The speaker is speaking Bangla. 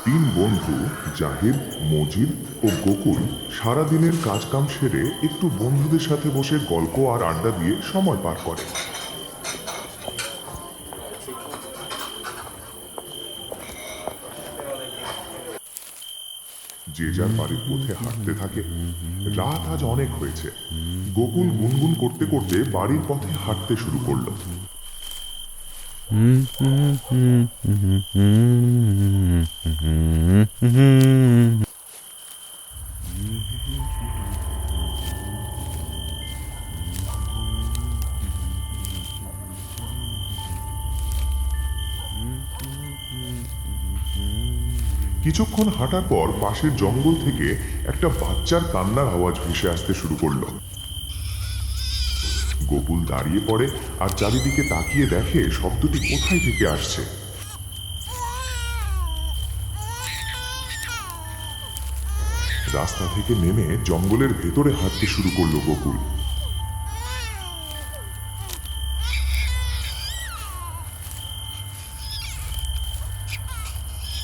তিন বন্ধু জাহির, মজিদ ও গোকুল সারাদিনের কাজকাম সেরে একটু বন্ধুদের সাথে বসে গল্প আর আড্ডা দিয়ে সময় পার করে। যে যার বাড়ির পথে হাঁটতে থাকে। রাত আজ অনেক হয়েছে। গোকুল গুনগুন করতে করতে বাড়ির পথে হাঁটতে শুরু করলো। কিছুক্ষণ হাঁটার পর পাশের জঙ্গল থেকে একটা বাচ্চার কান্নার আওয়াজ ভেসে আসতে শুরু করলো। গোকুল দাঁড়িয়ে পড়ে আর চারিদিকে তাকিয়ে দেখে শব্দটি কোথায় থেকে আসছে। রাস্তা থেকে নেমে জঙ্গলের ভেতরে হাঁটতে শুরু করলো গোকুল।